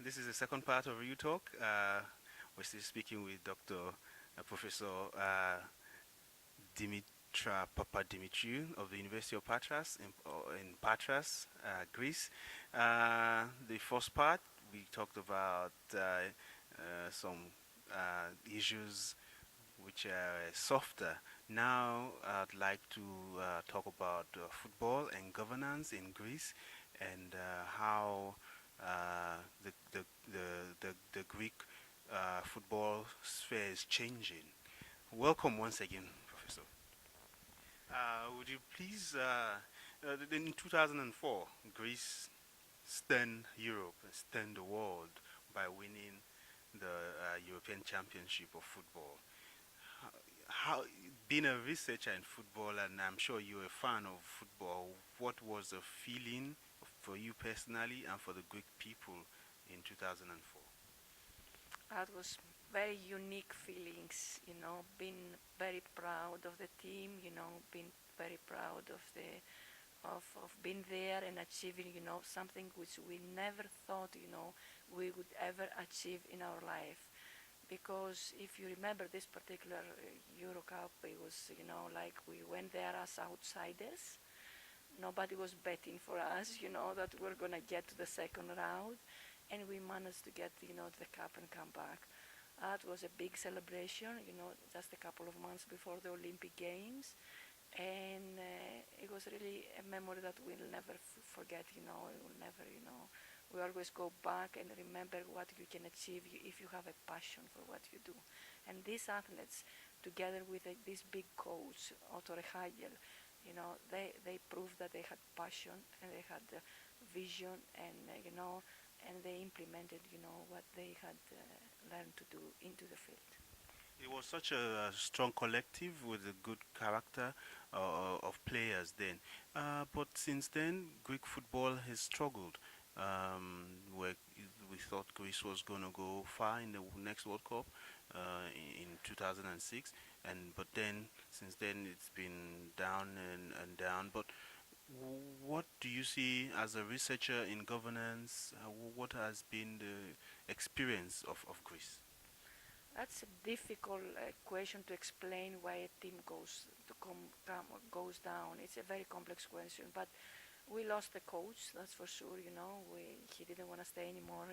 This is the second part of RIOU Talk. We're still speaking with Dr. Professor Dimitra Papadimitriou of the University of Patras in Patras, Greece. The first part, we talked about some issues which are softer. Now, I'd like to talk about football and governance in Greece and how the Greek football sphere is changing. Welcome once again, Professor. Would you please, in 2004, Greece stunned Europe, stunned the world by winning the European Championship of Football. How, being a researcher in football, and I'm sure you're a fan of football, what was the feeling for you personally and for the Greek people in 2004? That was very unique feelings, being very proud of the team, being very proud of of being there and achieving, something which we never thought, we would ever achieve in our life. Because if you remember this particular Euro Cup, it was, like we went there as outsiders. Nobody was betting for us, that we're gonna get to the second round, and we managed to get, to the cup and come back. That was a big celebration, just a couple of months before the Olympic Games, and it was really a memory that we'll never forget. We will never, we always go back and remember what you can achieve if you have a passion for what you do. And these athletes, together with this big coach, Otto Rehagel, they proved that they had passion and they had vision, and and they implemented, what they had learned to do into the field. It was such a strong collective with a good character of players then. But since then, Greek football has struggled. Where we thought Greece was going to go far in the next World Cup in 2006, and but then since then it's been down and down. But what do you see as a researcher in governance? What has been the experience of Greece? That's a difficult question to explain why a team goes down. It's a very complex question, but we lost the coach. That's for sure. He didn't want to stay anymore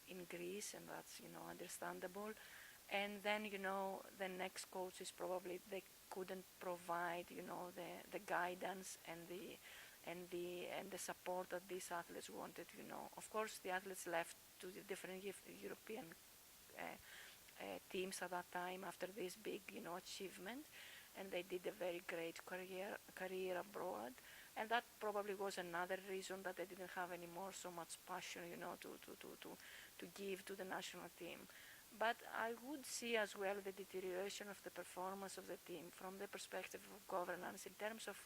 in Greece, and that's understandable. And then the next coach is probably they couldn't provide the guidance and the support that these athletes wanted. Of course, the athletes left to the different European uh, teams at that time after this big achievement, and they did a very great career abroad, and that probably was another reason that they didn't have anymore so much passion to give to the national team. But I would see as well the deterioration of the performance of the team from the perspective of governance in terms of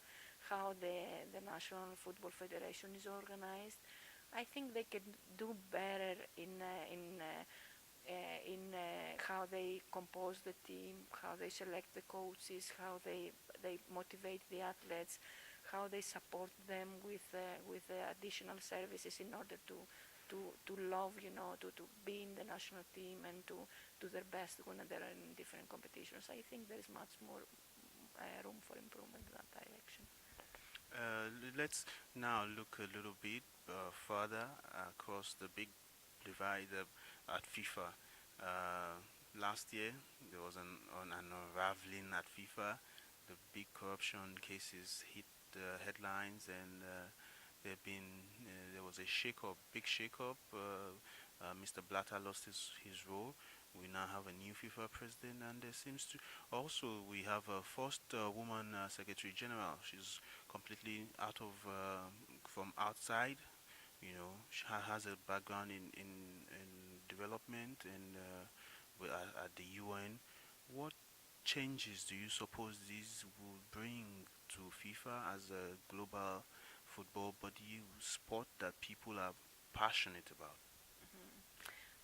how the National Football Federation is organized. I think they can do better in how they compose the team, how they select the coaches, how they motivate the athletes, how they support them with additional services in order to love, to be in the national team and to do their best when they're in different competitions. I think there is much more room for improvement in that direction. Let's now look a little bit further across the big divide at FIFA. Last year, there was an unraveling at FIFA. The big corruption cases hit the headlines, and there was a shake-up, big shake-up. Mr. Blatter lost his role. We now have a new FIFA president, and there seems to also we have a first woman secretary general. She's completely out of from outside. She has a background in development and at the UN. What changes do you suppose these will bring to FIFA as a global football body sport that people are passionate about? Mhm.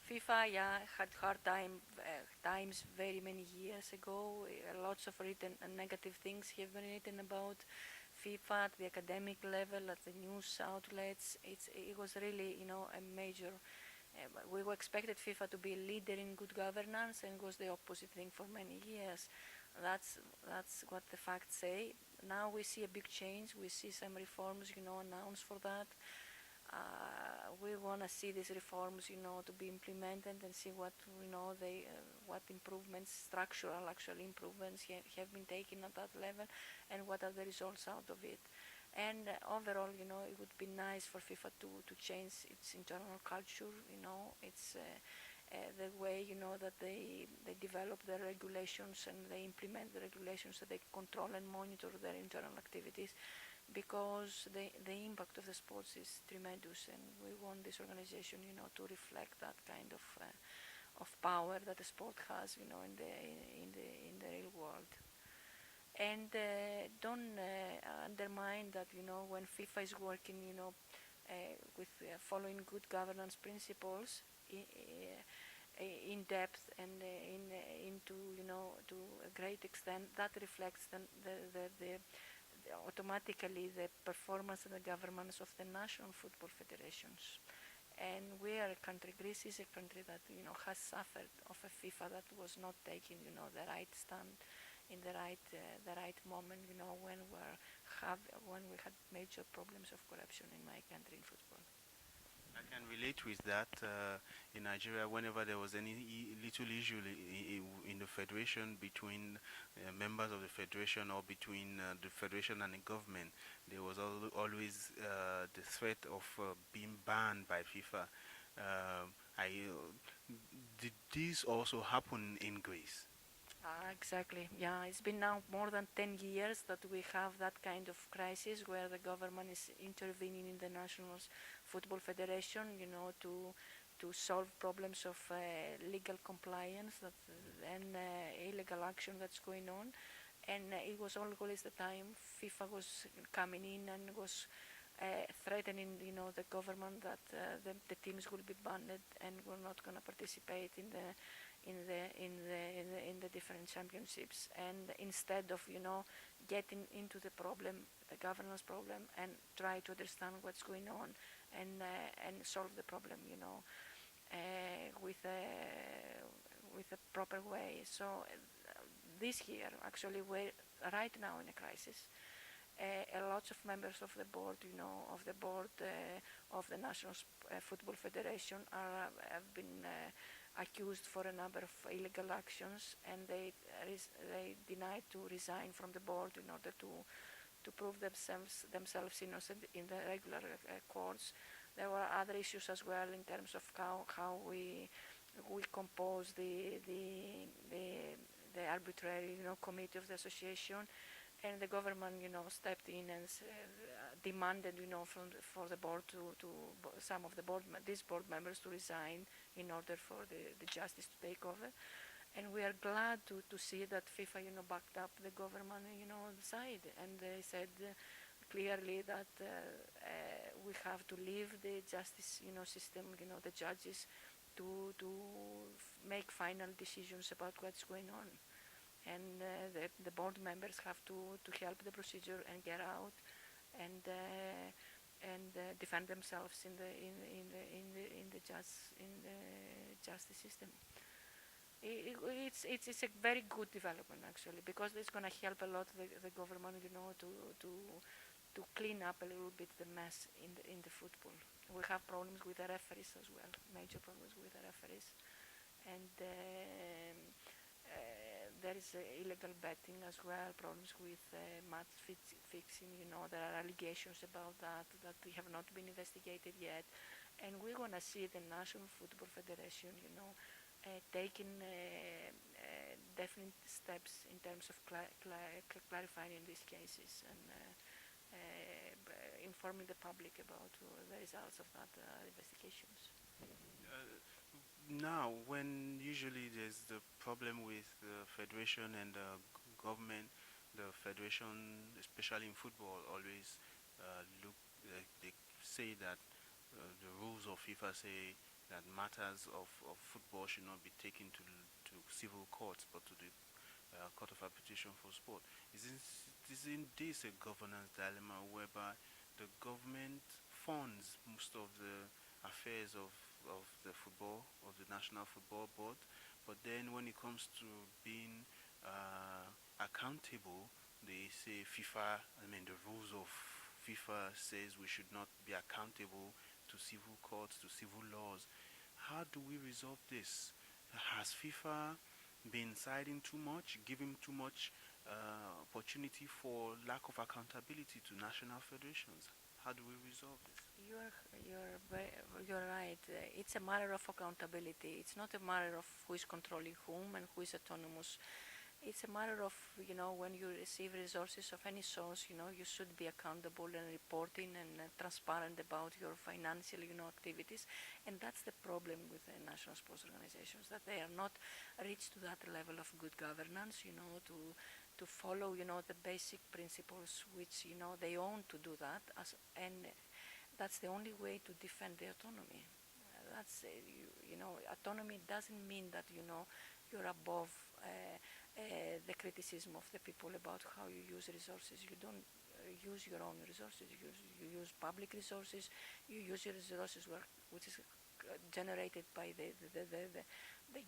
FIFA, yeah, had hard times very many years ago. Lots of written negative things have been written about FIFA at the academic level, at the news outlets. It was really, a But we expected FIFA to be a leader in good governance, and was the opposite thing for many years. That's that's what the facts say. Now we see a big change. We see some reforms, announced for that. We want to see these reforms, to be implemented and see what, what improvements, structural actual improvements have been taken at that level, and what are the results out of it. And overall, it would be nice for FIFA to change its internal culture. It's the way, that they develop their regulations and they implement the regulations, so they control and monitor their internal activities, because the impact of the sports is tremendous, and we want this organization, to reflect that kind of power that the sport has, in the real world. And don't undermine that, when FIFA is working, with following good governance principles in depth and into, to a great extent, that reflects automatically the performance and the governance of the national football federations. And we are a country, Greece is a country that, has suffered of a FIFA that was not taking, the right stand in the right moment, when we had major problems of corruption in my country in football. I can relate with that. In Nigeria, whenever there was any little issue in the federation between members of the federation, or between the federation and the government, there was always the threat of being banned by FIFA. Did this also happen in Greece? Exactly. Yeah, it's been now more than 10 years that we have that kind of crisis where the government is intervening in the National Football Federation, to solve problems of legal compliance and illegal action that's going on. And it was always the time FIFA was coming in and was threatening, the government that the teams will be banned and were not going to participate in the different championships. And instead of, getting into the problem, the governance problem, and try to understand what's going on, and solve the problem, with a proper way. So this year, actually, we're right now in a crisis. A lot of members of the board, of the National Football Federation have been accused for a number of illegal actions, and they denied to resign from the board in order to prove themselves innocent in the regular courts. There were other issues as well in terms of how we compose the arbitrary, committee of the association. And the government, stepped in and demanded, for the board to some of these board members to resign in order for the justice to take over. And we are glad to see that FIFA, backed up the government, side, and they said clearly that we have to leave the justice, system, the judges to make final decisions about what's going on. And the board members have to help the procedure and get out and defend themselves in the justice system. It's a very good development, actually, because it's going to help a lot the government, to clean up a little bit the mess in the football. We have problems with the referees as well, major problems with the referees, and there is illegal betting as well, problems with match fixing. There are allegations about that have not been investigated yet, and we want to see the National Football Federation, taking definite steps in terms of clarifying these cases, and informing the public about the results of that investigations. Now, when usually there's the problem with the federation and the government, the federation, especially in football, always look. They say that the rules of FIFA say that matters of football should not be taken to civil courts, but to the Court of Arbitration for Sport. Isn't this a governance dilemma whereby the government funds most of the affairs of of the football, of the National Football Board. But then when it comes to being accountable, they say FIFA, I mean, the rules of FIFA says we should not be accountable to civil courts, to civil laws. How do we resolve this? Has FIFA been siding too much, giving too much opportunity for lack of accountability to national federations? How do we resolve this? You're right. It's a matter of accountability. It's not a matter of who is controlling whom and who is autonomous. It's a matter of, when you receive resources of any source, you should be accountable and reporting and transparent about your financial, activities. And that's the problem with the national sports organizations, that they are not reached to that level of good governance, to follow, the basic principles which, they own to do that. And that's the only way to defend the autonomy. Autonomy doesn't mean that, you're above the criticism of the people about how you use resources. You don't use your own resources. You use public resources. You use your resources which is generated by the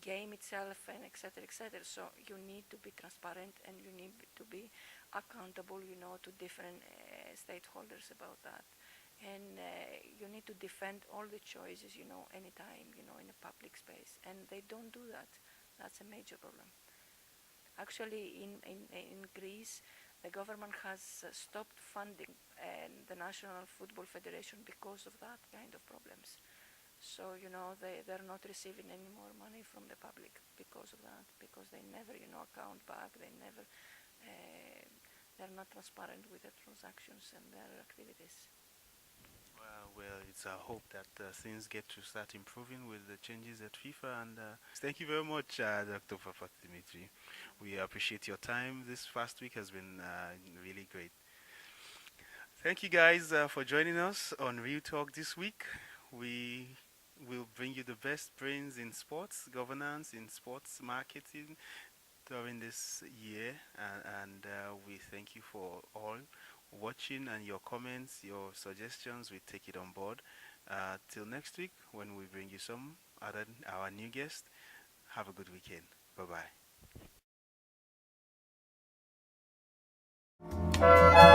game itself, and etc. etc. So you need to be transparent and you need to be accountable, to different stakeholders about that. And you need to defend all the choices, anytime, in a public space. And they don't do that. That's a major problem. Actually, in Greece, the government has stopped funding the National Football Federation because of that kind of problems. So, they're not receiving any more money from the public because of that, because they never, account back, they're not transparent with their transactions and their activities. Well, it's our hope that things get to start improving with the changes at FIFA. And thank you very much, Dr. Papadimitriou. We appreciate your time. This past week has been really great. Thank you guys for joining us on Real Talk this week. We will bring you the best brains in sports governance, in sports marketing during this year. And we thank you for all watching and your comments, your suggestions. We take it on board. Till next week when we bring you our new guest. Have a good weekend. Bye bye.